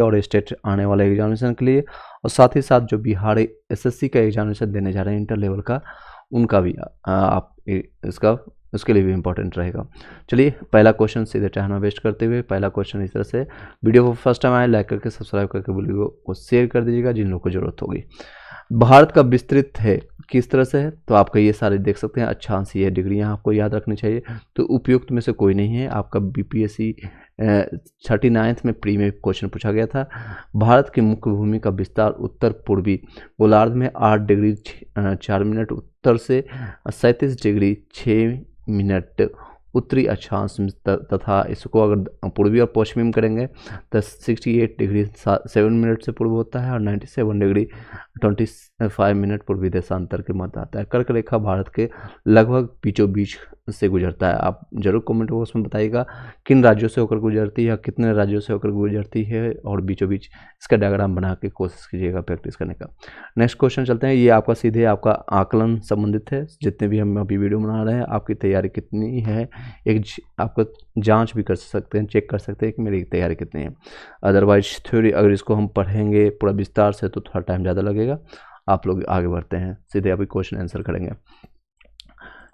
और स्टेट आने वाले एग्जामिनेशन के लिए, और साथ ही साथ जो बिहार एसएससी का एग्जामिनेशन देने जा रहे हैं इंटर लेवल का, उनका भी आप इसका उसके लिए भी इम्पोर्टेंट रहेगा। चलिए पहला क्वेश्चन सीधे टाइम वेस्ट करते हुए, पहला क्वेश्चन इस तरह से, वीडियो को फर्स्ट टाइम आए लाइक करके सब्सक्राइब करके वीडियो को शेयर कर दीजिएगा जिन लोगों को जरूरत होगी। भारत का विस्तृत है किस तरह से है, तो आपका ये सारे देख सकते हैं अक्षांश, ये डिग्रियाँ आपको याद रखनी चाहिए। तो उपयुक्त में से कोई नहीं है, आपका बीपीएससी 39th में प्री में क्वेश्चन पूछा गया था। भारत की मुख्य भूमि का विस्तार उत्तर पूर्वी गोलार्ध में 8 डिग्री 4 मिनट उत्तर से 37 डिग्री 6 मिनट उत्तरी अक्षांश तथा इसको अगर पूर्वी और पश्चिमी में करेंगे तो 68 डिग्री 7 मिनट से पूर्व होता है और 97 डिग्री 25 मिनट पूर्वी देशांतर के मध्य आता है। कर्क रेखा भारत के लगभग बीचों बीच से गुजरता है। आप जरूर कमेंट बॉक्स में बताइएगा किन राज्यों से होकर गुजरती है या कितने राज्यों से होकर गुजरती है, और बीचों बीच इसका डायग्राम बना के कोशिश कीजिएगा प्रैक्टिस करने का। नेक्स्ट क्वेश्चन चलते हैं, ये आपका सीधे आपका आकलन संबंधित है। जितने भी हम अभी वीडियो बना रहे हैं आपकी तैयारी कितनी है, एक आपको जांच भी कर सकते हैं, चेक कर सकते हैं कि मेरी तैयारी कितनी है। अदरवाइज थ्योरी अगर इसको हम पढ़ेंगे पूरा विस्तार से तो थोड़ा टाइम ज़्यादा लगेगा। आप लोग आगे बढ़ते हैं, सीधे अभी क्वेश्चन आंसर करेंगे।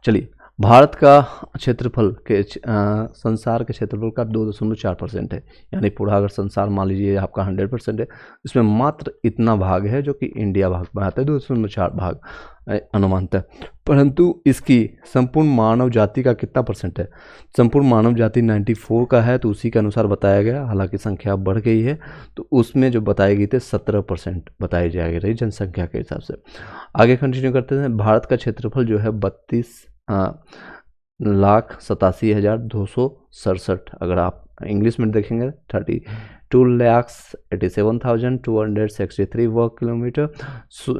चलिए, भारत का क्षेत्रफल के संसार के क्षेत्रफल का 2.4% है, यानी पूरा अगर संसार मान लीजिए आपका 100% है, इसमें मात्र इतना भाग है जो कि इंडिया भाग बनाता है, 2.4 भाग अनुमानतः। परंतु इसकी संपूर्ण मानव जाति का कितना परसेंट है, संपूर्ण मानव जाति 94 का है, तो उसी के अनुसार बताया गया। हालांकि संख्या बढ़ गई है तो उसमें जो बताई गई थी 17% बताई जाएगी रही जनसंख्या के हिसाब से। आगे कंटिन्यू करते हैं। भारत का क्षेत्रफल जो है 32,87,267, अगर आप इंग्लिश में देखेंगे 32,87,263 वर्ग किलोमीटर,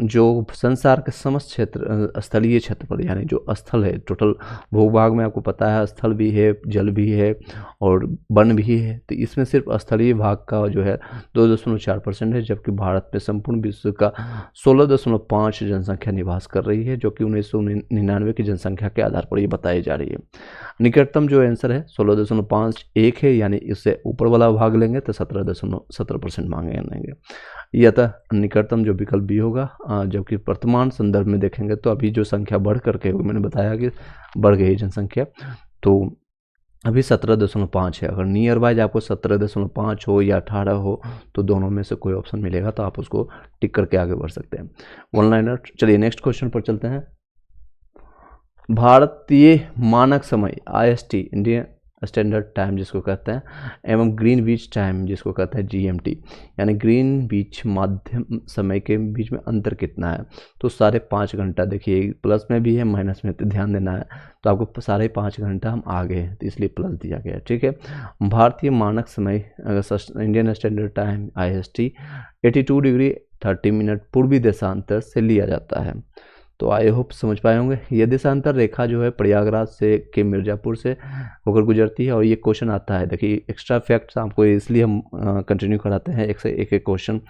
जो संसार के समस्त क्षेत्र स्थलीय क्षेत्रफल यानी जो स्थल है, टोटल भूभाग में आपको पता है स्थल भी है, जल भी है और वन भी है, तो इसमें सिर्फ स्थलीय भाग का जो है 2.4% है, जबकि भारत में संपूर्ण विश्व का 16.5 जनसंख्या निवास कर रही है, जो कि 1999 की जनसंख्या के आधार पर ये बताई जा रही है। निकटतम जो आंसर है 16.5 एक है, यानी इससे ऊपर वाला भाग लेंगे तो 17% मांगेंगे। यह था निकटतम जो विकल्प भी होगा। जबकि वर्तमान संदर्भ में देखेंगे तो अभी जो संख्या बढ़ करके मैंने बताया कि बढ़ गई जनसंख्या, तो अभी 17.5 है। अगर नियर बाइज आपको 17.5 हो या 18 हो तो दोनों में से कोई ऑप्शन मिलेगा तो आप उसको टिक करके आगे बढ़ सकते हैं। One liner. चलिए नेक्स्ट क्वेश्चन पर चलते हैं। भारतीय मानक समय IST इंडियन स्टैंडर्ड टाइम जिसको कहते हैं, एवं ग्रीनविच टाइम जिसको कहते हैं GMT, यानी ग्रीनविच माध्यम समय के बीच में अंतर कितना है, तो 5.5 घंटा। देखिए प्लस में भी है माइनस में, तो ध्यान देना है। तो आपको 5.5 घंटा हम आगे हैं तो इसलिए प्लस दिया गया, ठीक है। भारतीय मानक समय Indian standard time IST 82 degree 30 minute पूर्वी देशांतर से लिया जाता है। तो आई होप समझ पाए होंगे। यह देशांतर रेखा जो है प्रयागराज से के मिर्ज़ापुर से होकर गुजरती है, और ये क्वेश्चन आता है। देखिए एक्स्ट्रा फैक्ट्स आपको इसलिए हम कंटिन्यू कराते हैं एक से एक क्वेश्चन,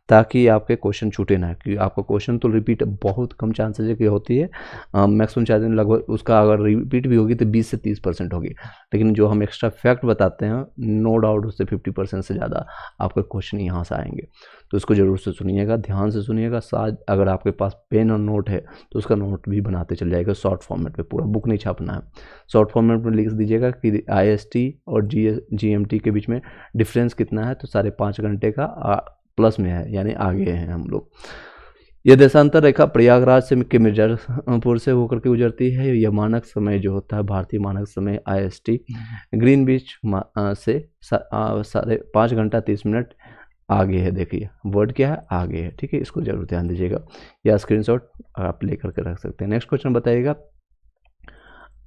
ताकि आपके क्वेश्चन छूटे ना, क्योंकि आपका क्वेश्चन तो रिपीट बहुत कम चांसेस है कि होती है, मैक्सिमम चांसेस लगभग उसका अगर रिपीट भी होगी तो 20 से 30% होगी, लेकिन जो हम एक्स्ट्रा फैक्ट बताते हैं नो डाउट उससे 50% से ज़्यादा आपके क्वेश्चन यहाँ से आएंगे। तो इसको ज़रूर से सुनिएगा, ध्यान से सुनिएगा। साथ अगर आपके पास पेन और नोट है तो उसका नोट भी बनाते चल जाएगा शॉर्ट फॉर्मेट पे, पूरा बुक नहीं छापना है, शॉर्ट फॉर्मेट में लिख दीजिएगा कि IST और GMT के बीच में डिफरेंस कितना है, तो 5.5 घंटे का प्लस में है, यानी आगे हैं हम लोग। यह देशांतर रेखा प्रयागराज से के मिर्जापुर से होकर के गुजरती है। यह मानक समय जो होता है भारतीय मानक समय IST ग्रीनविच से 5.5 घंटा 30 मिनट आगे है। देखिए वर्ड क्या है, आगे है, ठीक है। इसको जरूर ध्यान दीजिएगा, या स्क्रीनशॉट आप लेकर के रख सकते हैं। नेक्स्ट क्वेश्चन बताइएगा,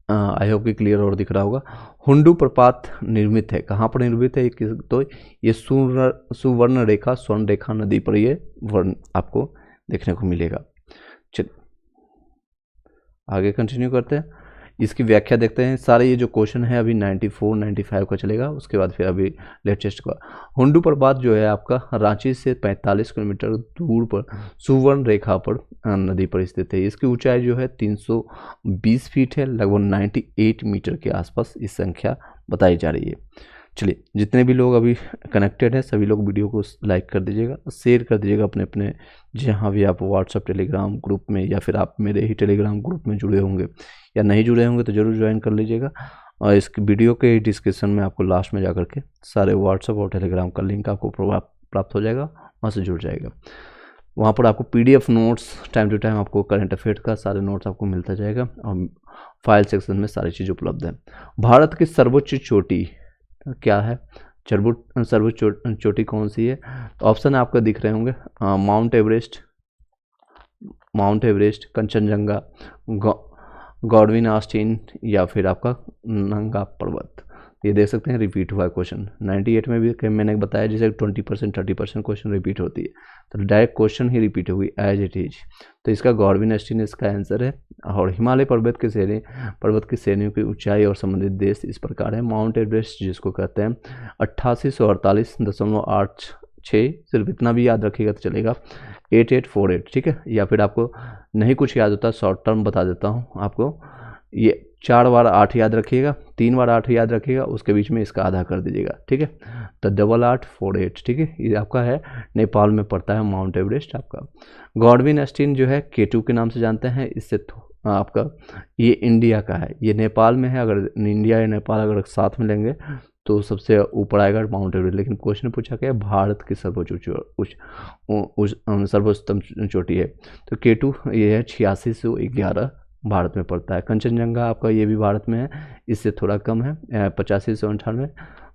आई होप कि क्लियर और दिख रहा होगा। हुंडू प्रपात निर्मित है, कहाँ पर निर्मित है, तो ये सुवर्ण रेखा स्वर्ण रेखा नदी पर ये वर्ण आपको देखने को मिलेगा। चलिए आगे कंटिन्यू करते हैं, इसकी व्याख्या देखते हैं। सारे ये जो क्वेश्चन है अभी 94 95 का चलेगा, उसके बाद फिर अभी लेटेस्ट का। हुंडू प्रपात जो है आपका रांची से 45 किलोमीटर दूर पर सुवर्ण रेखा पर नदी पर स्थित है। इसकी ऊंचाई जो है 320 फीट है, लगभग 98 मीटर के आसपास इस संख्या बताई जा रही है। चलिए, जितने भी लोग अभी कनेक्टेड हैं सभी लोग वीडियो को लाइक कर दीजिएगा, शेयर कर दीजिएगा अपने अपने जहाँ भी आप व्हाट्सअप टेलीग्राम ग्रुप में, या फिर आप मेरे ही टेलीग्राम ग्रुप में जुड़े होंगे या नहीं जुड़े होंगे तो ज़रूर ज्वाइन कर लीजिएगा। और इस वीडियो के डिस्क्रिप्शन में आपको लास्ट में जाकर के सारे व्हाट्सअप और टेलीग्राम का लिंक आपको प्राप्त हो जाएगा, वहाँ से जुड़ जाएगा। वहाँ पर आपको PDF notes time to time आपको करंट अफेयर का सारे नोट्स आपको मिलता जाएगा, और फाइल सेक्शन में सारी चीज़ उपलब्ध है। भारत की सर्वोच्च चोटी क्या है? सर्वोच्च चोटी कौन सी है? तो ऑप्शन आपको दिख रहे होंगे, mount Everest, Kanchenjunga, Godwin Austen, या फिर आपका नंगा पर्वत। ये देख सकते हैं रिपीट हुआ है क्वेश्चन। 98 में भी मैंने बताया जैसे 20% 30% क्वेश्चन रिपीट होती है, तो डायरेक्ट क्वेश्चन ही रिपीट होगी एज इट इज। तो इसका गॉडविन ऑस्टिन इसका आंसर है। और हिमालय पर्वत की श्रेणियों की ऊंचाई और संबंधित देश इस प्रकार है। माउंट एवरेस्ट जिसको कहते हैं 8848.86, सिर्फ इतना भी याद रखिएगा तो चलेगा, 8848, ठीक है। या फिर आपको नहीं कुछ याद होता, शॉर्ट टर्म बता देता हूँ आपको, ये 4 बार 8 याद रखिएगा, 3 बार 8 याद रखिएगा, उसके बीच में इसका आधा कर दीजिएगा, ठीक है। तो 8848, ठीक है, ये आपका है, नेपाल में पड़ता है माउंट एवरेस्ट आपका। गॉडविन ऑस्टिन जो है K2 के नाम से जानते हैं, इससे आपका ये इंडिया का है, ये नेपाल में है। अगर इंडिया या नेपाल अगर साथ में लेंगे तो सबसे ऊपर आएगा माउंट एवरेस्ट। लेकिन क्वेश्चन पूछा गया भारत की सर्वोच्चतम चोटी है, तो K2 ये है 8611 भारत में पड़ता है। कंचनजंगा आपका ये भी भारत में है, इससे थोड़ा कम है 8598।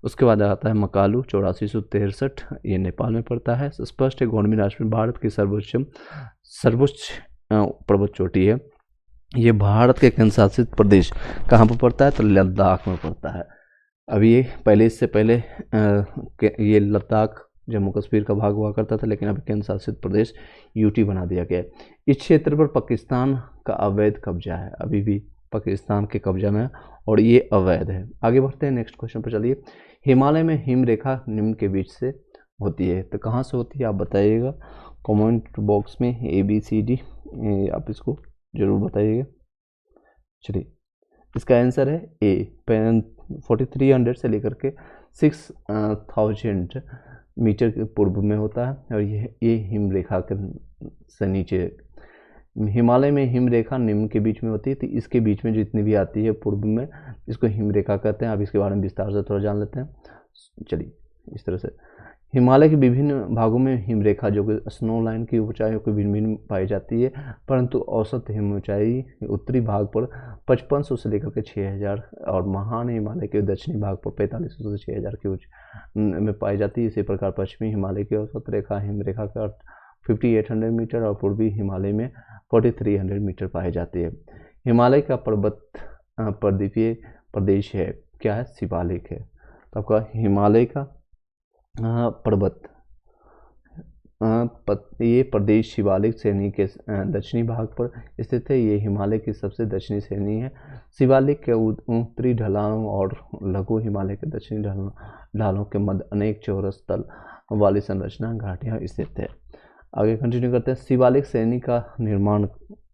उसके बाद आता है मकालू 8463, ये नेपाल में पड़ता है। स्पष्ट है गॉडविन ऑस्टिन भारत की सर्वोच्च पर्वत चोटी है। ये भारत के केंद्रशासित प्रदेश कहाँ पर पड़ता है? तो लद्दाख में पड़ता है। अभी ये इससे पहले ये लद्दाख जम्मू कश्मीर का भाग हुआ करता था, लेकिन अभी केंद्र शासित प्रदेश UT बना दिया गया है। इस क्षेत्र पर पाकिस्तान का अवैध कब्जा है, अभी भी पाकिस्तान के कब्जा में है और ये अवैध है। आगे बढ़ते हैं नेक्स्ट क्वेश्चन पर। चलिए, हिमालय में हिम रेखा निम्न के बीच से होती है, तो कहाँ से होती है आप बताइएगा कमेंट बॉक्स में, ABCD आप इसको जरूर बताइएगा। चलिए, इसका आंसर है A, 4300 से लेकर के 6000 मीटर के पूर्व में होता है, और ये हिम रेखा के से नीचे। हिमालय में हिम रेखा निम्न के बीच में होती है, तो इसके बीच में जितनी भी आती है पूर्व में, इसको हिम रेखा कहते हैं। अब इसके बारे में विस्तार से थोड़ा जान लेते हैं। चलिए, इस तरह से हिमालय के विभिन्न भागों में हिम रेखा जो कि स्नो लाइन की ऊंचाइयों को भिन्न भिन्न पाई जाती है, परंतु औसत हिम ऊंचाई उत्तरी भाग पर 5500 से लेकर के 6000 और महान हिमालय के दक्षिणी भाग पर 4500 से 6000 के उच्च में पाई जाती है। इसी प्रकार पश्चिमी हिमालय की औसत रेखा हिम रेखा का 5800 मीटर और पूर्वी हिमालय में 4300 मीटर पाई जाती है। हिमालय का पर्वत पर्वतीय प्रदेश है, क्या है? शिवालिक है। तो आपका हिमालय का पर्वत ये प्रदेश शिवालिक श्रेणी के दक्षिणी भाग पर स्थित है। ये हिमालय की सबसे दक्षिणी श्रेणी है। शिवालिक के उत्तरी ढलानों और लघु हिमालय के दक्षिणी ढालों के मध्य अनेक चौरस तल वाली संरचना घाटियां स्थित है। आगे कंटिन्यू करते हैं। शिवालिक श्रेणी का निर्माण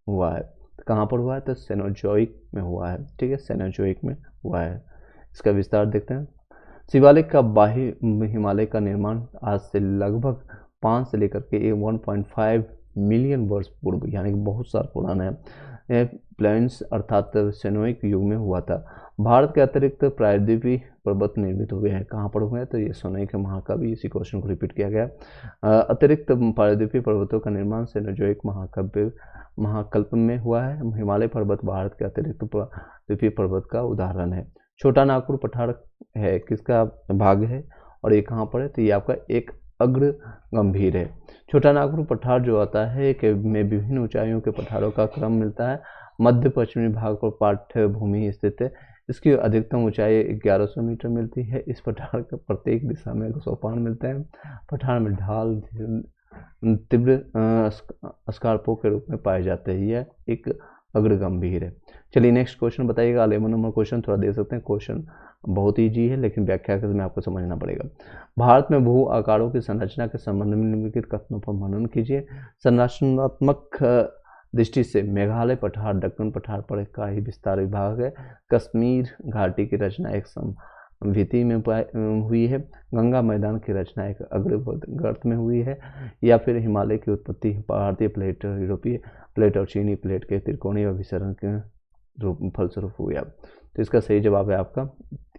हुआ है, कहाँ पर हुआ है? तो सेनोजोइक में हुआ है, ठीक है, सेनोजोइक में हुआ है। इसका विस्तार देखते हैं। शिवालिक का बाह्य हिमालय का निर्माण आज से लगभग 5 से लेकर के 1.5 मिलियन वर्ष पूर्व, यानी कि बहुत साल पुराना है, प्लेन्स अर्थात सेनोइक युग में हुआ था। भारत के अतिरिक्त प्रायद्वीपीय पर्वत निर्मित हुए हैं, कहाँ पर हुए हैं? तो ये सेनोइक महाकाव्य, इसी क्वेश्चन को रिपीट किया गया। अतिरिक्त प्रायद्वीपीय पर्वतों का निर्माण सेनोजोइक महाकल्प में हुआ है। हिमालय पर्वत भारत के अतिरिक्त प्रायद्वीपीय पर्वत का उदाहरण है। छोटा नागपुर पठार है, किसका भाग है और ये कहाँ पर है? तो ये आपका एक अग्र गंभीर है। छोटा नागपुर पठार जो आता है कि में विभिन्न ऊंचाइयों के पठारों का क्रम मिलता है। मध्य पश्चिमी भाग पर पाठ्य भूमि स्थित है। इसकी अधिकतम ऊंचाई 1100 मीटर मिलती है। इस पठार का प्रत्येक दिशा में सोपान मिलते हैं। पठार में ढाल तीव्र स्कार्पों के रूप में पाए जाते हैं। यह एक अग्र गंभीर है। चलिए नेक्स्ट क्वेश्चन बताइएगा। 11 नंबर क्वेश्चन थोड़ा दे सकते हैं, क्वेश्चन बहुत ईजी है लेकिन व्याख्या में आपको समझना पड़ेगा। भारत में भू आकारों की संरचना के संबंध में निम्नलिखित कथनों पर मनन कीजिए। संरचनात्मक दृष्टि से मेघालय पठार दक्कन पठार पर का ही विस्तार विभाग है। कश्मीर घाटी की रचना एक भीति में हुई है, गंगा मैदान की रचना एक गर्त में हुई है, या फिर हिमालय की उत्पत्ति भारतीय प्लेट, यूरोपीय प्लेट और चीनी प्लेट के त्रिकोणीय अभिसरण के रूप फलस्वरूप हुई है। तो इसका सही जवाब है आपका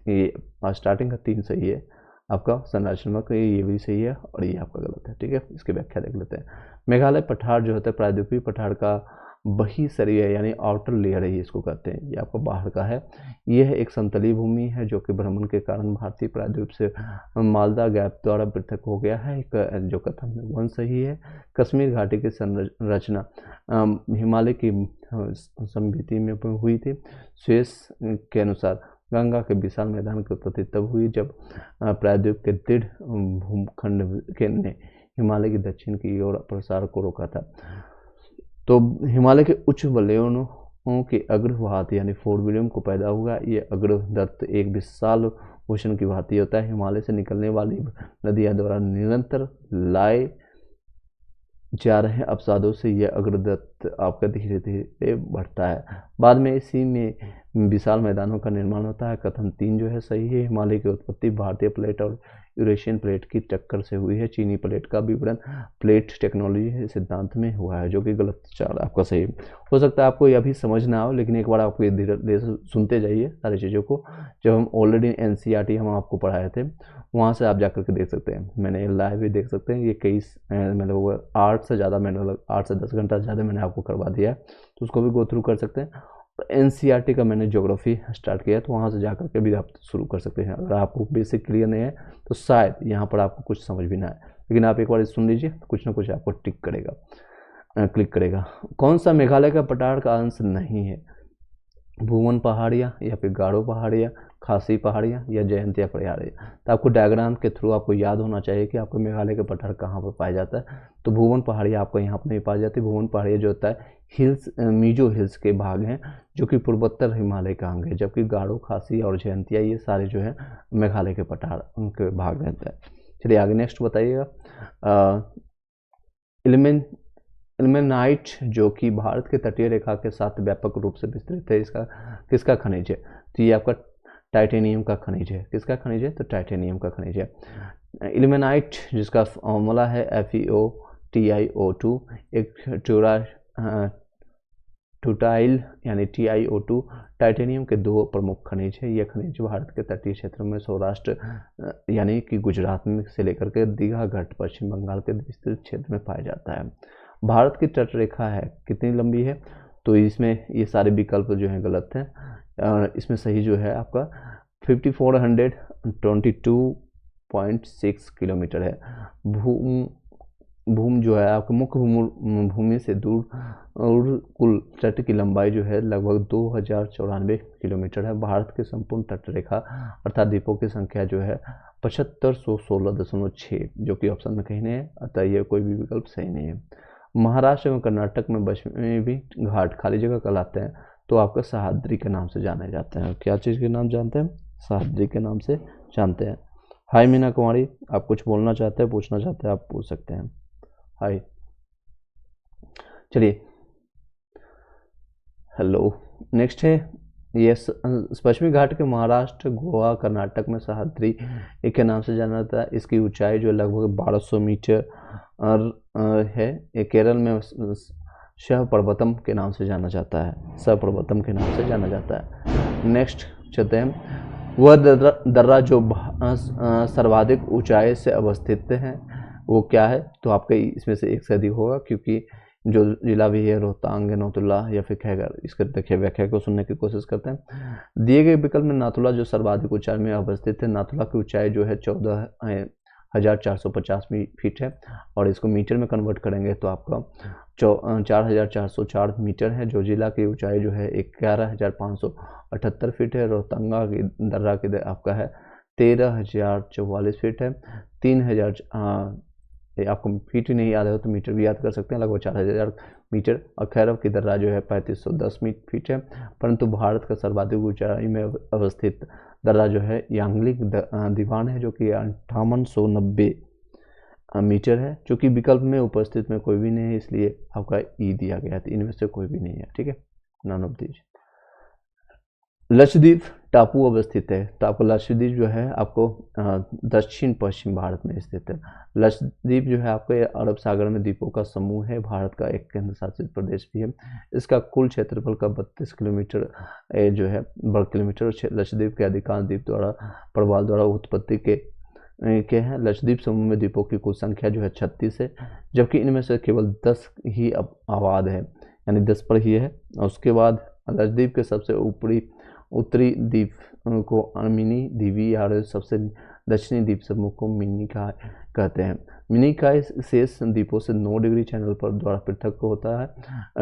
ये, स्टार्टिंग का 3 सही है आपका, संरचनात्मक ये भी सही है और ये आपका गलत है। ठीक है, इसकी व्याख्या देख लेते हैं। मेघालय पठार जो होता है प्रायद्वीपीय पठार का बहिशरीय यानी आउटर लेयर है, इसको कहते हैं, ये आपका बाहर का है। यह एक समतलीय भूमि है जो कि भ्रमण के कारण भारतीय प्रायद्वीप से मालदा गैप द्वारा पृथक हो गया है, जो कथन 1 सही है। कश्मीर घाटी की संरचना हिमालय की समभूमि में हुई थी। स्वेस के अनुसार गंगा के विशाल मैदान की उत्पत्ति तब हुई जब प्रायद्वीप के दृढ़ भूखंड के ने हिमालय की दक्षिण की ओर प्रसार को रोका था। तो हिमालय के उच्च वलयों के अग्रभाग यानी फोरविलियम को पैदा हुआ। ये अग्रदत्त एक विशाल ओशन की भांति होता है। हिमालय से निकलने वाली नदियां द्वारा निरंतर लाए जा रहे अवसादों से यह अग्रदत्त आपका धीरे धीरे बढ़ता है। बाद में इसी में विशाल मैदानों का निर्माण होता है। कथन 3 जो है सही है। हिमालय की उत्पत्ति भारतीय प्लेट और यूरेशियन प्लेट की टक्कर से हुई है। चीनी प्लेट का विवरण प्लेट टेक्नोलॉजी सिद्धांत में हुआ है, जो कि गलत 4 आपका सही हो सकता है। आपको यह भी समझ ना आओ, लेकिन एक बार आपको ये धीरे सुनते जाइए सारी चीज़ों को। जब हम ऑलरेडी NCERT हम आपको पढ़ाए थे, वहाँ से आप जाकर के देख सकते हैं। मैंने लाइव भी देख सकते हैं। ये कई मतलब 8 से ज़्यादा मैंने 8 से 10 घंटा ज़्यादा मैंने आपको करवा दिया है, तो उसको भी गो थ्रू कर सकते हैं। NCERT का मैंने ज्योग्राफी स्टार्ट किया, तो वहाँ से जाकर के भी आप शुरू कर सकते हैं। अगर आपको बेसिक क्लियर नहीं है तो शायद यहाँ पर आपको कुछ समझ भी ना आए, लेकिन आप एक बार सुन लीजिए, कुछ ना कुछ आपको क्लिक करेगा। कौन सा मेघालय का पठार का अंश नहीं है? भूमन पहाड़ियाँ, या फिर गारो पहाड़ियाँ, खासी पहाड़ियाँ, या जयंतिया पहाड़ियाँ। तो आपको डायग्राम के थ्रू आपको याद होना चाहिए कि आपको मेघालय का पठार कहाँ पर पाया जाता है। तो भूमन पहाड़ियाँ आपको यहाँ पर नहीं पाई जाती। भूमन पहाड़ियाँ जो होता है हिल्स, मिजो हिल्स के भाग हैं, जो कि पूर्वोत्तर हिमालय का अंग है। जबकि गारो, खासी और जयंतिया ये सारे जो है मेघालय के पठार के भाग रहते हैं। चलिए आगे नेक्स्ट बताइएगा। इल्मेनाइट जो कि भारत के तटीय रेखा के साथ व्यापक रूप से विस्तृत है, इसका किसका खनिज है? तो ये आपका टाइटेनियम का खनिज है। किसका खनिज है? तो टाइटेनियम का खनिज है। इल्मेनाइट जिसका फॉर्मूला है FeO-TiO2, एक टूटाइल यानी TiO2 टाइटेनियम के 2 प्रमुख खनिज है। यह खनिज भारत के तटीय क्षेत्रों में सौराष्ट्र यानी कि गुजरात में से लेकर के दीघा घाट पश्चिम बंगाल के विस्तृत क्षेत्र में पाया जाता है। भारत की तट रेखा है कितनी लंबी है? तो इसमें ये सारे विकल्प जो हैं गलत हैं। इसमें सही जो है आपका 5422.6 किलोमीटर है। भूमि जो है आपका मुख्य भूमि से दूर और कुल तट की लंबाई जो है लगभग 2094 किलोमीटर है। भारत की संपूर्ण तट रेखा अर्थात द्वीपों की संख्या जो है 7516.6, जो कि ऑप्शन में कहीं नहीं है, अतः ये कोई भी विकल्प सही नहीं है। महाराष्ट्र एवं कर्नाटक में पश्चिमी भी घाट खाली जगह कहलाते हैं, तो आपका सह्याद्री के नाम से जाने जाते हैं। क्या चीज़ के नाम जानते हैं? सह्याद्री के नाम से जानते हैं। हाय मीना कुमारी, आप कुछ बोलना चाहते हैं, पूछना चाहते हैं, आप पूछ सकते हैं। हाय, चलिए हेलो। नेक्स्ट है ये पश्चिमी घाट के महाराष्ट्र, गोवा, कर्नाटक में सह्याद्री के नाम से जाना जाता है। इसकी ऊंचाई जो लगभग 1200 मीटर है। ये केरल में सहपर्वतम के नाम से जाना जाता है। सहपर्वतम के नाम से जाना जाता है। नेक्स्ट चलते हैं। वह दर्रा जो सर्वाधिक ऊंचाई से अवस्थित है वो क्या है? तो आपका इसमें से एक से अधिक होगा, क्योंकि जो जिला भी है रोहतांग, नाथुला या फिर खैबर। इसके देखिए व्याख्या को सुनने की कोशिश करते हैं। दिए गए विकल्प में नाथुला जो सर्वाधिक ऊंचाई में अवस्थित है। नाथुला की ऊंचाई जो है 14,450 फीट है, और इसको मीटर में कन्वर्ट करेंगे तो आपका 4,404 मीटर है। जो जिला की ऊंचाई जो है 11,578 फीट है। रोहतांगा की दर्रा की आपका है 13,044 फीट है। 3,000 आपको फीट ही नहीं याद है तो मीटर भी याद कर सकते हैं, लगभग 4,000 मीटर। और खैरव की दर्रा जो है 3510 फीट है। परंतु भारत का सर्वाधिक ऊंचाई में अवस्थित दर्रा जो है यांगलिक दीवान है, जो कि 5890 मीटर है। चूँकि विकल्प में उपस्थित में कोई भी नहीं है, इसलिए आपका ई दिया गया है। इनमें से कोई भी नहीं है, ठीक है, नॉन ऑफ दीज। लक्षद्वीप टापू अवस्थित है, तो आपको लक्षद्वीप जो है आपको दक्षिण पश्चिम भारत में स्थित है। लक्षद्वीप जो है आपके अरब सागर में द्वीपों का समूह है, भारत का एक केंद्र शासित प्रदेश भी है। इसका कुल क्षेत्रफल का 32 किलोमीटर जो है वर्ग किलोमीटर। लक्षद्वीप के अधिकांश द्वीप द्वारा प्रवाल द्वारा उत्पत्ति के हैं। लक्षद्वीप समूह में द्वीपों की कुल संख्या जो है 36 है, जबकि इनमें से केवल 10 ही आबाद है, यानी 10 पर ही है। और उसके बाद लक्षद्वीप के सबसे उत्तरी द्वीप को मिनी द्वीपी और सबसे दक्षिणी द्वीप समूह को मिनिकॉय कहते हैं। मिनिकॉय शेष द्वीपों से 9 डिग्री चैनल पर द्वारा पृथक होता है।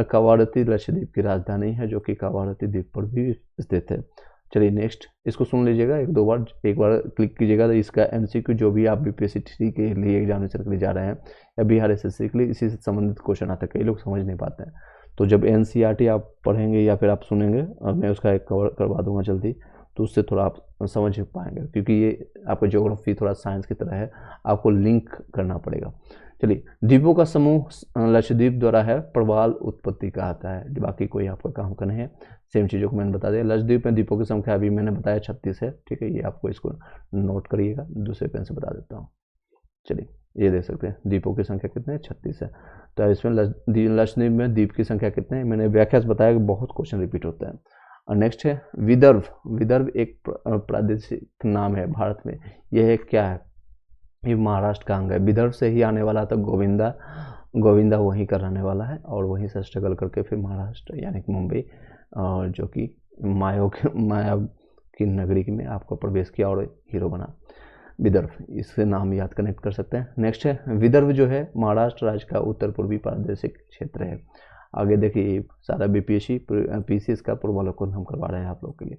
कवारती लक्षद्वीप की राजधानी है, जो कि कवारती द्वीप पर भी स्थित है। चलिए नेक्स्ट, इसको सुन लीजिएगा एक बार क्लिक कीजिएगा, तो इसका एमसीक्यू जो भी आप बीपीएससी के लिए एग्जामिनेशन के लिए जा रहे हैं या बिहार एसएससी के लिए, इसी से संबंधित क्वेश्चन आता है। कई लोग समझ नहीं पाते हैं, तो जब एनसीईआरटी आप पढ़ेंगे या फिर आप सुनेंगे, और मैं उसका एक कवर करवा दूंगा जल्दी, तो उससे थोड़ा आप समझ पाएंगे, क्योंकि ये आपका ज्योग्राफी थोड़ा साइंस की तरह है, आपको लिंक करना पड़ेगा। चलिए, द्वीपों का समूह लक्षद्वीप द्वारा है प्रवाल उत्पत्ति कहता है, बाकी कोई आपका काम का नहीं है। सेम चीज़ों को मैंने बता दिया। लक्षद्वीप में द्वीपों की संख्या अभी मैंने बताया 36 है, ठीक है, ये आपको इसको नोट करिएगा, दूसरे पेन से बता देता हूँ। चलिए, ये देख सकते हैं द्वीपों की संख्या कितने है, 36 है। तो इसमें लक्षद्वीप में द्वीप की संख्या कितने हैं, मैंने व्याख्या से बताया कि बहुत क्वेश्चन रिपीट होते हैं। और नेक्स्ट है विदर्भ। विदर्भ एक प्रादेशिक नाम है भारत में, यह क्या है, ये महाराष्ट्र का अंग है। विदर्भ से ही आने वाला था गोविंदा वहीं का रहने वाला है, और वहीं से स्ट्रगल करके फिर महाराष्ट्र यानी कि मुंबई, जो कि माया की नगरी में आपको प्रवेश किया और हीरो बना। विदर्भ, इससे नाम याद कनेक्ट कर सकते हैं। नेक्स्ट है विदर्भ जो है महाराष्ट्र राज्य का उत्तर पूर्वी प्रादेशिक क्षेत्र है। आगे देखिए, सारा बीपीएससी पीसीएस का पूर्वावलोकन हम करवा रहे हैं आप लोग के लिए।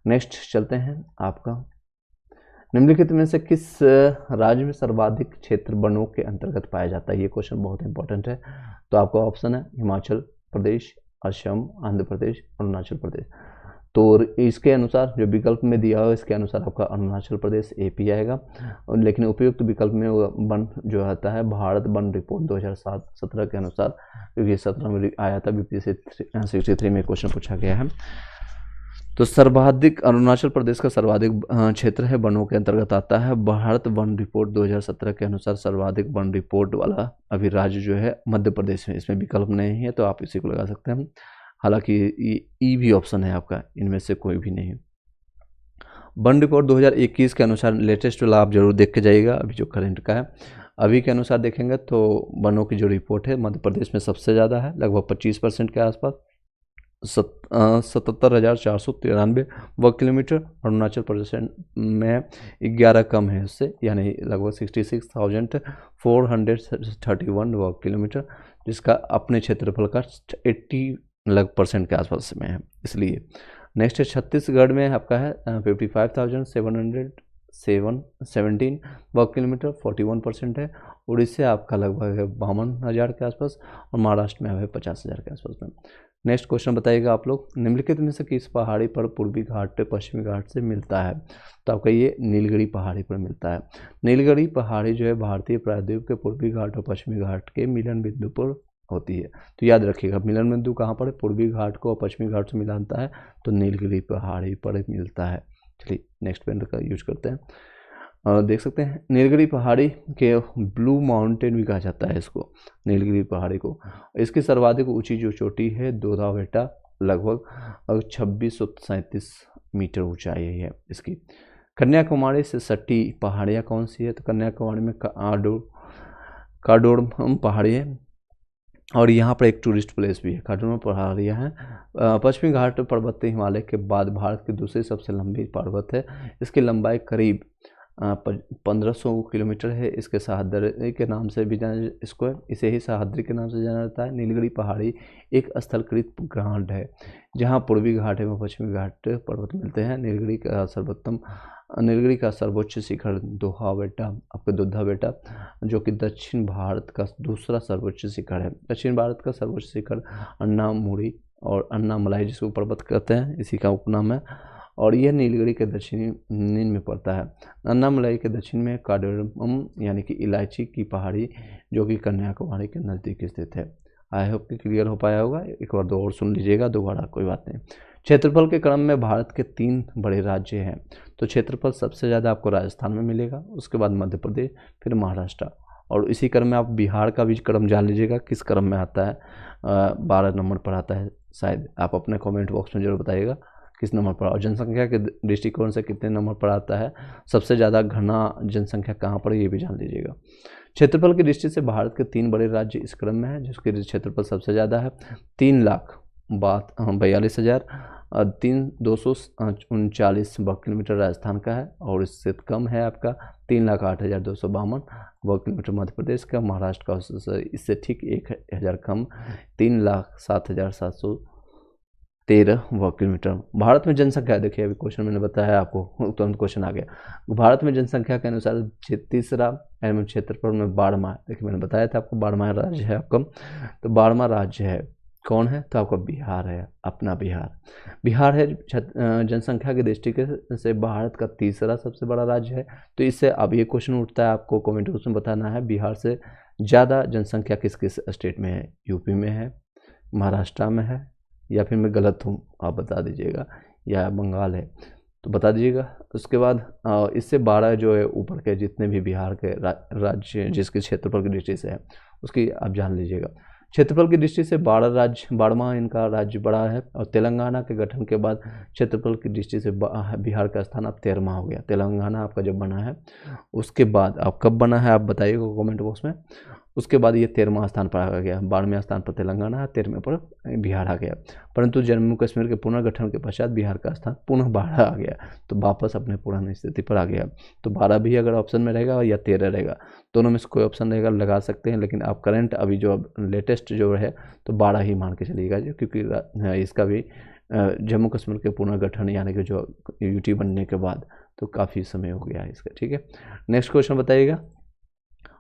नेक्स्ट चलते हैं, आपका निम्नलिखित में से किस राज्य में सर्वाधिक क्षेत्र वनों के अंतर्गत पाया जाता है। ये क्वेश्चन बहुत इंपॉर्टेंट है। तो आपका ऑप्शन है हिमाचल प्रदेश, असम, आंध्र प्रदेश, अरुणाचल प्रदेश। तो इसके अनुसार जो विकल्प में दिया हो, इसके अनुसार आपका अरुणाचल प्रदेश एपी आएगा, लेकिन उपयुक्त विकल्प में वन जो आता है भारत वन रिपोर्ट 2017 के अनुसार, क्योंकि 17 में आया था, बीपीएससी 63 में क्वेश्चन पूछा गया है। तो सर्वाधिक अरुणाचल प्रदेश का सर्वाधिक क्षेत्र है वनों के अंतर्गत आता है। भारत वन रिपोर्ट 2017 के अनुसार सर्वाधिक वन रिपोर्ट वाला अभी राज्य जो है मध्य प्रदेश में, इसमें विकल्प नहीं है, तो आप इसी को लगा सकते हैं। हालांकि ई भी ऑप्शन है आपका, इनमें से कोई भी नहीं। वन रिपोर्ट 2021 के अनुसार लेटेस्ट वाला आप जरूर देख के जाइएगा, अभी जो करंट का है। अभी के अनुसार देखेंगे तो वनों की जो रिपोर्ट है मध्य प्रदेश में सबसे ज़्यादा है, लगभग 25% के आसपास, 77,493 वर्ग किलोमीटर। अरुणाचल प्रदेश में 11 कम है उससे, यानी लगभग 66,431 वर्ग किलोमीटर, जिसका अपने क्षेत्रफल का 80% के आसपास में है, इसलिए। नेक्स्ट है छत्तीसगढ़ में आपका है 55,717 वर्ग किलोमीटर, 41% है। उड़ीसा आपका लगभग 52,000 के आसपास, और महाराष्ट्र में है 50,000 के आसपास में। नेक्स्ट क्वेश्चन बताइएगा आप लोग, निम्नलिखित में से किस पहाड़ी पर पूर्वी घाट पश्चिमी घाट से मिलता है। तो आपका ये नीलगिरी पहाड़ी पर मिलता है। नीलगिरी पहाड़ी जो है भारतीय प्रायद्वीप के पूर्वी घाट और पश्चिमी घाट के मिलन बिंदु पर होती है। तो याद रखिएगा, मिलन बिंदु कहाँ पर है, पूर्वी घाट को और पश्चिमी घाट से मिलाता है, तो नीलगिरी पहाड़ी पर मिलता है। चलिए नेक्स्ट पेन का यूज करते हैं। देख सकते हैं नीलगिरी पहाड़ी के ब्लू माउंटेन भी कहा जाता है इसको, नीलगिरी पहाड़ी को। इसकी सर्वाधिक ऊंची जो चोटी है दोधा बेटा, लगभग 2637 मीटर ऊंचाई है इसकी। कन्याकुमारी से सटी पहाड़ियाँ कौन सी है, तो कन्याकुमारी में काडोरम पहाड़ी है, और यहाँ पर एक टूरिस्ट प्लेस भी है, काडोरम पहाड़ियाँ हैं। पश्चिमी घाट पर्वत हिमालय के बाद भारत की दूसरी सबसे लंबी पर्वत है। इसकी लंबाई करीब 1500 किलोमीटर है। इसके सह्याद्री के नाम से भी जाना, इसको इसे ही सह्याद्री के नाम से जाना जाता है। नीलगिरी पहाड़ी एक स्थलकृत ग्रांड है, जहाँ पूर्वी घाट एवं पश्चिमी घाट पर्वत मिलते हैं। नीलगिरी का सर्वोच्च शिखर दोहा बेटा, आपके दोधा बेटा, जो कि दक्षिण भारत का दूसरा सर्वोच्च शिखर है। दक्षिण भारत का सर्वोच्च शिखर अन्नामुड़ी और अन्नामलाई जिसको पर्वत कहते हैं, इसी का उपनाम है, और यह नीलगिरी के दक्षिणी में पड़ता है। अन्नामलाई के दक्षिण में कार्डोरम यानी कि इलायची की पहाड़ी, जो कि कन्याकुमारी के नज़दीक स्थित है। आई होप कि क्लियर हो पाया होगा। एक बार दो और सुन लीजिएगा दोबारा, कोई बात नहीं। क्षेत्रफल के क्रम में भारत के 3 बड़े राज्य हैं। तो क्षेत्रफल सबसे ज़्यादा आपको राजस्थान में मिलेगा, उसके बाद मध्य प्रदेश, फिर महाराष्ट्र, और इसी क्रम में आप बिहार का भी क्रम जान लीजिएगा किस क्रम में आता है। 12 नंबर पर आता है शायद, आप अपने कमेंट बॉक्स में जरूर बताइएगा किस नंबर पर, और जनसंख्या के दृष्टिकोण से कितने नंबर पर आता है, सबसे ज़्यादा घना जनसंख्या कहाँ पर है ये भी जान लीजिएगा। क्षेत्रफल की दृष्टि से भारत के 3 बड़े राज्य इस क्रम में है, जिसके क्षेत्रफल सबसे ज़्यादा है 3,42,000 239 वर्ग किलोमीटर राजस्थान का है, और इससे कम है आपका 3,08,252 वर्ग किलोमीटर मध्य प्रदेश का। महाराष्ट्र का इससे ठीक 1,000 कम 3,07,713 वर्ग किलोमीटर। भारत में जनसंख्या देखिए, अभी क्वेश्चन मैंने बताया आपको, तुरंत क्वेश्चन आ गया। भारत में जनसंख्या के अनुसार तीसरा एवं क्षेत्रफल में 12वां, देखिए मैंने बताया था आपको 12वां राज्य है आपका, तो 12वां राज्य है कौन है, तो आपका बिहार है, अपना बिहार। बिहार है जनसंख्या की दृष्टि से भारत का तीसरा सबसे बड़ा राज्य है। तो इससे अब ये क्वेश्चन उठता है, आपको कमेंट बॉक्स में बताना है बिहार से ज़्यादा जनसंख्या किस किस स्टेट में है, यूपी में है, महाराष्ट्र में है, या फिर मैं गलत हूँ आप बता दीजिएगा, या बंगाल है तो बता दीजिएगा। उसके बाद इससे 12 जो है ऊपर के जितने भी बिहार के राज्य जिसके क्षेत्रफल की दृष्टि से है उसकी आप जान लीजिएगा। क्षेत्रफल की दृष्टि से 12वां इनका राज्य बड़ा है, और तेलंगाना के गठन के बाद क्षेत्रफल की दृष्टि से बिहार का स्थान अब 13वां हो गया। तेलंगाना आपका जब बना है उसके बाद, अब कब बना है आप बताइएगा कमेंट बॉक्स में। उसके बाद ये 13वां स्थान पर आ गया, 12वें स्थान पर तेलंगाना है, 13वें पर बिहार आ गया। परंतु जम्मू कश्मीर के पुनर्गठन के पश्चात बिहार का स्थान पुनः 12 आ गया, तो वापस अपने पुरानी स्थिति पर आ गया। तो 12 भी अगर ऑप्शन में रहेगा या 13 रहेगा, दोनों में से कोई ऑप्शन रहेगा लगा सकते हैं, लेकिन आप करंट अभी जो लेटेस्ट जो है तो 12 ही मान के चलिएगा, क्योंकि इसका भी जम्मू कश्मीर के पुनर्गठन यानी कि जो यूटी बनने के बाद तो काफ़ी समय हो गया है इसका। ठीक है, नेक्स्ट क्वेश्चन बताइएगा।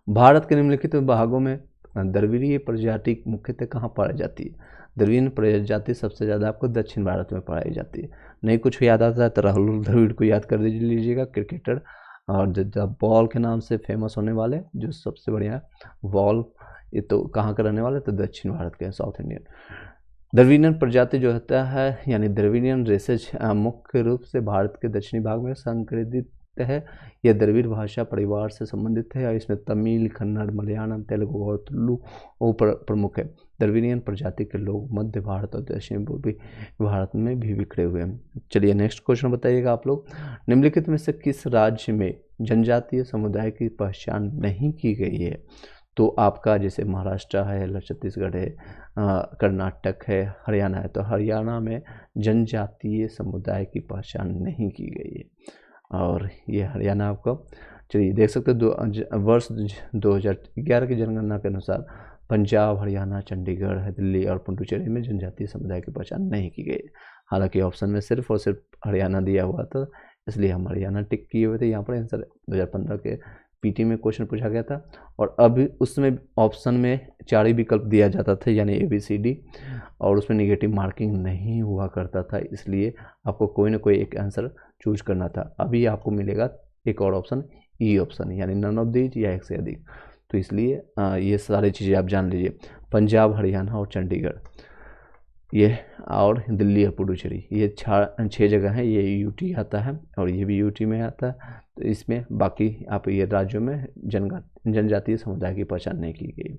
भारत के निम्नलिखित भागों में द्रविड़ीय प्रजाति मुख्यतः कहाँ पाई जाती है? द्रविड़ प्रजाति सबसे ज़्यादा आपको दक्षिण भारत में पाई जाती है। नहीं कुछ याद आता है तो राहुल द्रविड़ को याद कर लीजिएगा, क्रिकेटर और द बॉल के नाम से फेमस होने वाले, जो सबसे बढ़िया बॉल, ये तो कहाँ का रहने वाले, तो दक्षिण भारत के, साउथ इंडियन। द्रविडियन प्रजाति जो होता है यानी द्रविडियन रेसेज मुख्य रूप से भारत के दक्षिणी भाग में संकृतित है। यह द्रविड़ भाषा परिवार से संबंधित है और इसमें तमिल, कन्नड़, मलयालम, तेलुगु और तुलु प्रमुख है। द्रविडियन प्रजाति के लोग मध्य भारत और दक्षिण पूर्वी भारत में भी बिखरे हुए हैं। चलिए नेक्स्ट क्वेश्चन बताइएगा आप लोग। निम्नलिखित में से किस राज्य में जनजातीय समुदाय की पहचान नहीं की गई है? तो आपका जैसे महाराष्ट्र है, छत्तीसगढ़ है, कर्नाटक है, हरियाणा है, तो हरियाणा में जनजातीय समुदाय की पहचान नहीं की गई है, और ये हरियाणा आपको, चलिए देख सकते हो वर्ष 2011 की जनगणना के अनुसार पंजाब, हरियाणा, चंडीगढ़, दिल्ली और पुडुचेरी में जनजातीय समुदाय की पहचान नहीं की गई। हालांकि ऑप्शन में सिर्फ और सिर्फ हरियाणा दिया हुआ था, इसलिए हम हरियाणा टिक किए हुए थे। यहाँ पर आंसर 2015 के पीटी में क्वेश्चन पूछा गया था, और अभी उसमें ऑप्शन में 4 ही विकल्प दिया जाता था, यानी ABCD, और उसमें निगेटिव मार्किंग नहीं हुआ करता था, इसलिए आपको कोई ना कोई एक आंसर चूज करना था। अभी आपको मिलेगा एक और ऑप्शन, ई ऑप्शन, यानी नन ऑफ दीज या एक से अधिक। तो इसलिए ये सारी चीज़ें आप जान लीजिए, पंजाब, हरियाणा और चंडीगढ़ ये, और दिल्ली और पुडुचेरी, ये 6 जगह हैं। ये यूटी आता है और ये भी यूटी में आता है। तो इसमें बाकी आप ये राज्यों में जनजातीय समुदाय की पहचान नहीं की गई।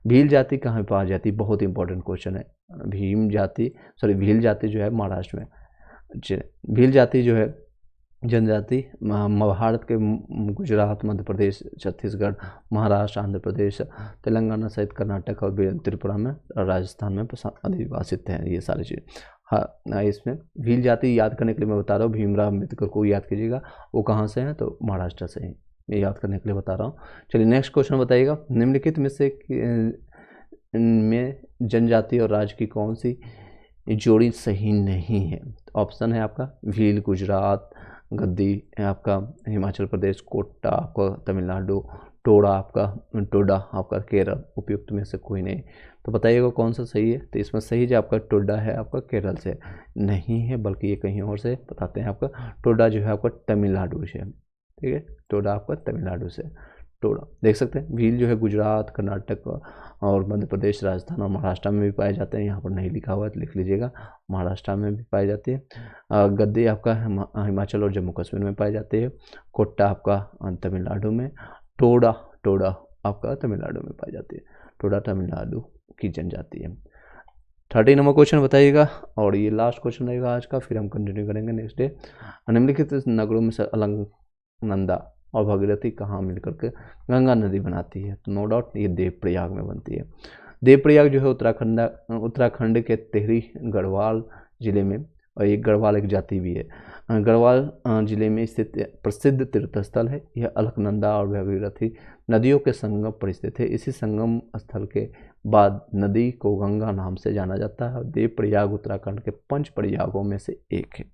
भील जाति कहाँ पाई जाती? बहुत इंपॉर्टेंट क्वेश्चन है। भील जाति जो है महाराष्ट्र में। भील जाति जो है जनजाति भारत के गुजरात, मध्य प्रदेश, छत्तीसगढ़, महाराष्ट्र, आंध्र प्रदेश, तेलंगाना सहित कर्नाटक और त्रिपुरा में, राजस्थान में अधिवासित हैं ये सारी चीज़। हाँ, इसमें भील जाति याद करने के लिए मैं बता रहा हूँ, भीमराव अम्बेडकर को याद कीजिएगा, वो कहाँ से हैं, तो महाराष्ट्र से ही, ये याद करने के लिए बता रहा हूँ। चलिए नेक्स्ट क्वेश्चन बताइएगा। निम्नलिखित में से जनजाति और राज्य की कौन सी जोड़ी सही नहीं है? ऑप्शन है आपका भील गुजरात, गद्दी आपका हिमाचल प्रदेश, कोटा आपका तमिलनाडु, टोडा आपका केरल। उपयुक्त में से कोई नहीं, तो बताइएगा कौन सा सही है? तो इसमें सही जो आपका टोडा है आपका केरल से नहीं है, बल्कि ये कहीं और से बताते हैं। आपका टोडा जो है आपका तमिलनाडु से, ठीक है, टोडा आपका तमिलनाडु से। टोडा। देख सकते हैं भील जो है गुजरात, कर्नाटक और मध्य प्रदेश, राजस्थान और महाराष्ट्र में भी पाए जाते हैं। यहाँ पर नहीं लिखा हुआ है तो लिख लीजिएगा, महाराष्ट्र में भी पाई जाती है। गद्दे आपका हिमाचल और जम्मू कश्मीर में पाई जाती है। कोट्टा आपका तमिलनाडु में। टोडा टोडा आपका तमिलनाडु में पाई जाती है। टोडा तमिलनाडु की जनजाति है। 30 नंबर क्वेश्चन बताइएगा और ये लास्ट क्वेश्चन रहेगा आज का, फिर हम कंटिन्यू करेंगे नेक्स्ट डे। निम्नलिखित नगरों में से अलकनंदा और भागीरथी कहाँ मिलकर के गंगा नदी बनाती है? तो नो डाउट ये देवप्रयाग में बनती है। देवप्रयाग जो है उत्तराखंड के टिहरी गढ़वाल जिले में, और एक गढ़वाल एक जाति भी है, गढ़वाल जिले में स्थित प्रसिद्ध तीर्थ स्थल है। यह अलकनंदा और भागीरथी नदियों के संगम पर स्थित है। इसी संगम स्थल के बाद नदी को गंगा नाम से जाना जाता है। देवप्रयाग उत्तराखंड के 5 प्रयागों में से एक है।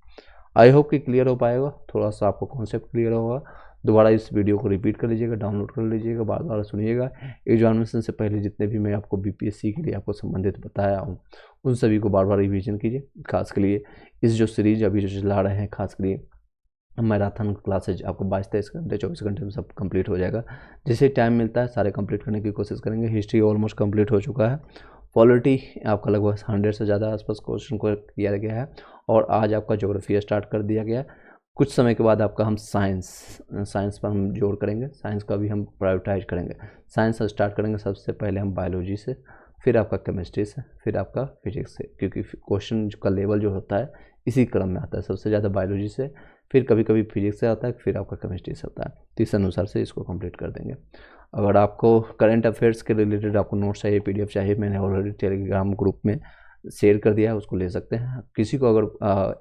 आई होप कि क्लियर हो पाएगा, थोड़ा सा आपको कॉन्सेप्ट क्लियर होगा। दोबारा इस वीडियो को रिपीट कर लीजिएगा, डाउनलोड कर लीजिएगा, बार बार सुनिएगा। एग्जामिनेशन से पहले जितने भी मैं आपको बीपीएससी के लिए आपको संबंधित बताया हूँ उन सभी को बार बार रिवीजन कीजिए। खास के लिए इस जो सीरीज अभी जो चला रहे हैं, खास के लिए मैराथन क्लासेज आपको 22-23 घंटे 24 घंटे में सब कंप्लीट हो जाएगा। जैसे टाइम मिलता है सारे कंप्लीट करने की कोशिश करेंगे। हिस्ट्री ऑलमोस्ट कंप्लीट हो चुका है। पॉलिटी आपका लगभग 100 से ज़्यादा आसपास क्वेश्चन को किया गया है। और आज आपका ज्योग्राफी स्टार्ट कर दिया गया। कुछ समय के बाद आपका हम साइंस पर हम जोड़ करेंगे। साइंस का भी हम प्रायोरिटाइज करेंगे। साइंस से स्टार्ट करेंगे सबसे पहले हम बायोलॉजी से, फिर आपका केमिस्ट्री से, फिर आपका फिजिक्स से, क्योंकि क्वेश्चन का लेवल जो होता है इसी क्रम में आता है। सबसे ज़्यादा बायोलॉजी से, फिर कभी कभी फिजिक्स से आता है, फिर आपका केमिस्ट्री से आता है। तो इस अनुसार से इसको कंप्लीट कर देंगे। अगर आपको करंट अफेयर्स के रिलेटेड आपको नोट्स चाहिए, पीडीएफ चाहिए, मैंने ऑलरेडी टेलीग्राम ग्रुप में शेयर कर दिया है, उसको ले सकते हैं। किसी को अगर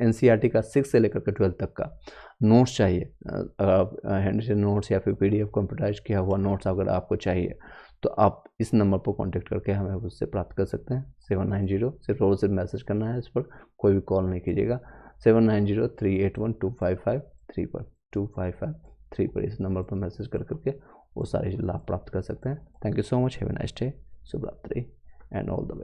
एनसीईआरटी का 6 से लेकर के 12 तक का नोट्स चाहिए, हैंड रिटन नोट्स या फिर पीडीएफ कंप्यूटराइज किया हुआ नोट्स अगर आपको चाहिए तो आप इस नंबर पर कांटेक्ट करके हमें उससे प्राप्त कर सकते हैं। 790 सिर्फ और सिर्फ मैसेज करना है इस पर, कोई भी कॉल नहीं कीजिएगा। 7903812553 पर 2553 पर इस नंबर पर मैसेज कर करके वो सारे लाभ प्राप्त कर सकते हैं। Thank you so much, have a nice day, शुभ रात्रि एंड ऑल द बेस्ट।